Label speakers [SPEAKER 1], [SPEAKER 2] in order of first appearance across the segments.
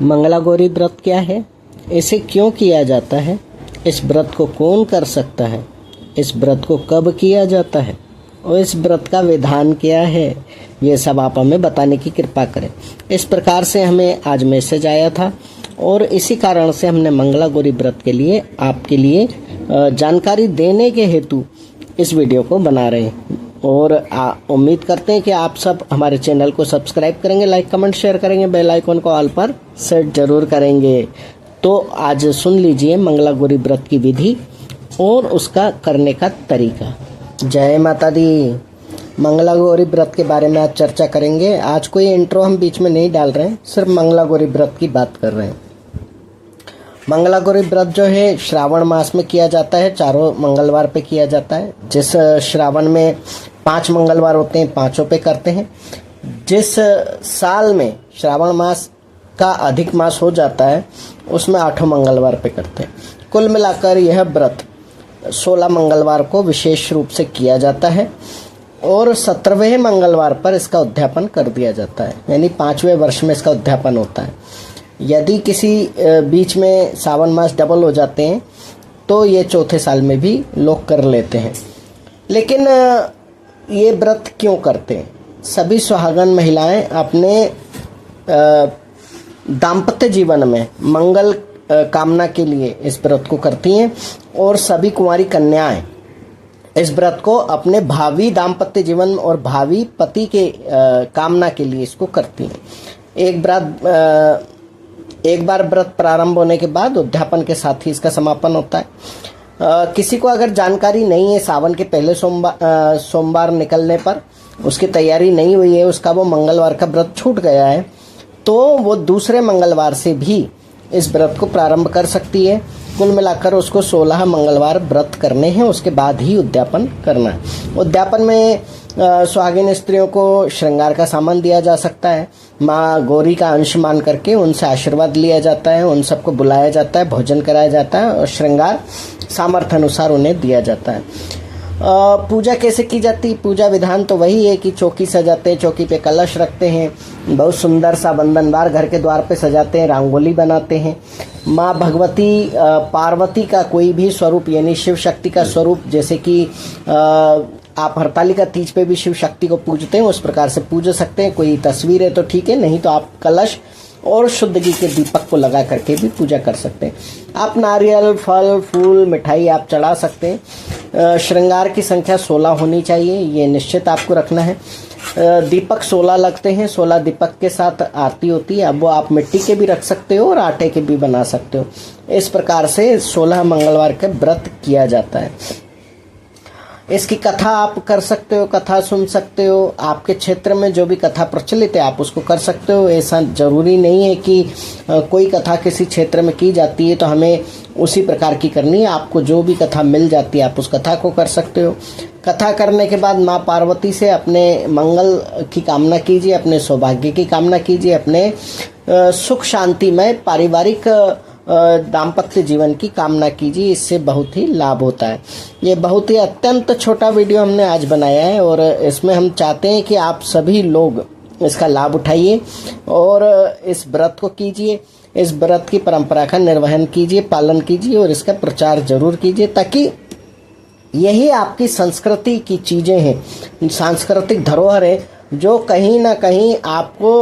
[SPEAKER 1] मंगलागौरी व्रत क्या है, इसे क्यों किया जाता है, इस व्रत को कौन कर सकता है, इस व्रत को कब किया जाता है और इस व्रत का विधान क्या है, ये सब आप हमें बताने की कृपा करें। इस प्रकार से हमें आज मैसेज आया था और इसी कारण से हमने मंगलागौरी व्रत के लिए आपके लिए जानकारी देने के हेतु इस वीडियो को बना रहे हैं और उम्मीद करते हैं कि आप सब हमारे चैनल को सब्सक्राइब करेंगे, लाइक कमेंट शेयर करेंगे, बेल आइकन को ऑल पर सेट जरूर करेंगे। तो आज सुन लीजिए मंगलागौरी व्रत की विधि और उसका करने का तरीका। जय माता दी। मंगलागौरी व्रत के बारे में आज चर्चा करेंगे। आज कोई इंट्रो हम बीच में नहीं डाल रहे हैं, सिर्फ मंगलागौरी व्रत की बात कर रहे हैं। मंगलागौरी व्रत जो है श्रावण मास में किया जाता है, चारों मंगलवार पे किया जाता है। जिस श्रावण में 5 मंगलवार होते हैं, पांचों पे करते हैं। जिस साल में श्रावण मास का अधिक मास हो जाता है उसमें 8 मंगलवार पे करते हैं। कुल मिलाकर यह व्रत 16 मंगलवार को विशेष रूप से किया जाता है और 17वें मंगलवार पर इसका उद्यापन कर दिया जाता है, यानी 5वें वर्ष में इसका उद्यापन होता है। यदि किसी बीच में सावन मास डबल हो जाते हैं तो ये चौथे साल में भी लोग कर लेते हैं। लेकिन ये व्रत क्यों करते हैं? सभी सुहागन महिलाएं अपने दाम्पत्य जीवन में मंगल कामना के लिए इस व्रत को करती हैं और सभी कुंवारी कन्याएं इस व्रत को अपने भावी दाम्पत्य जीवन और भावी पति के कामना के लिए इसको करती हैं। एक बार व्रत प्रारंभ होने के बाद उद्यापन के साथ ही इसका समापन होता है। किसी को अगर जानकारी नहीं है सावन के पहले सोमवार निकलने पर उसकी तैयारी नहीं हुई है, उसका वो मंगलवार का व्रत छूट गया है, तो वो दूसरे मंगलवार से भी इस व्रत को प्रारंभ कर सकती है। कुल मिलाकर उसको 16 मंगलवार व्रत करने हैं, उसके बाद ही उद्यापन करना है। उद्यापन में सुहागिन स्त्रियों को श्रृंगार का सामान दिया जा सकता है। माँ गौरी का अंश मान करके उनसे आशीर्वाद लिया जाता है, उन सबको बुलाया जाता है, भोजन कराया जाता है और श्रृंगार सामर्थ्य अनुसार उन्हें दिया जाता है। पूजा कैसे की जाती? पूजा विधान तो वही है कि चौकी सजाते हैं, चौकी पे कलश रखते हैं, बहुत सुंदर सा बंधनवार घर के द्वार पे सजाते हैं, रंगोली बनाते हैं। माँ भगवती पार्वती का कोई भी स्वरूप यानी शिव शक्ति का स्वरूप, जैसे कि आप हरतालिका तीज पे भी शिव शक्ति को पूजते हैं, उस प्रकार से पूज सकते हैं। कोई तस्वीर है तो ठीक है, नहीं तो आप कलश और शुद्ध घी के दीपक को लगा करके भी पूजा कर सकते हैं। आप नारियल, फल, फूल, मिठाई आप चढ़ा सकते हैं। श्रृंगार की संख्या 16 होनी चाहिए, ये निश्चित आपको रखना है। दीपक 16 लगते हैं, 16 दीपक के साथ आरती होती है। अब वो आप मिट्टी के भी रख सकते हो और आटे के भी बना सकते हो। इस प्रकार से 16 मंगलवार का व्रत किया जाता है। इसकी कथा आप कर सकते हो, कथा सुन सकते हो। आपके क्षेत्र में जो भी कथा प्रचलित है आप उसको कर सकते हो। ऐसा जरूरी नहीं है कि कोई कथा किसी क्षेत्र में की जाती है तो हमें उसी प्रकार की करनी है। आपको जो भी कथा मिल जाती है आप उस कथा को कर सकते हो। कथा करने के बाद माँ पार्वती से अपने मंगल की कामना कीजिए, अपने सौभाग्य की कामना कीजिए, अपने सुख शांतिमय पारिवारिक दाम्पत्य जीवन की कामना कीजिए। इससे बहुत ही लाभ होता है। ये बहुत ही अत्यंत छोटा वीडियो हमने आज बनाया है और इसमें हम चाहते हैं कि आप सभी लोग इसका लाभ उठाइए और इस व्रत को कीजिए, इस व्रत की परंपरा का निर्वहन कीजिए, पालन कीजिए और इसका प्रचार जरूर कीजिए, ताकि यही आपकी संस्कृति की चीजें हैं, सांस्कृतिक धरोहर है जो कहीं ना कहीं आपको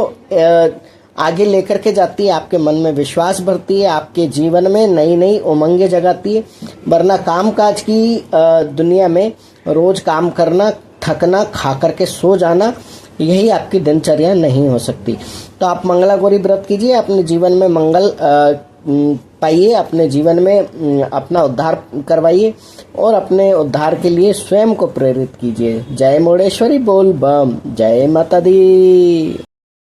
[SPEAKER 1] आगे लेकर के जाती है, आपके मन में विश्वास भरती है, आपके जीवन में नई नई उमंगें जगाती है। वरना कामकाज की दुनिया में रोज काम करना, थकना, खा करके सो जाना, यही आपकी दिनचर्या नहीं हो सकती। तो आप मंगलागौरी व्रत कीजिए, अपने जीवन में मंगल पाइए, अपने जीवन में अपना उद्धार करवाइए और अपने उद्धार के लिए स्वयं को प्रेरित कीजिए। जय मुंडेश्वरी बोल बम। जय माता दी।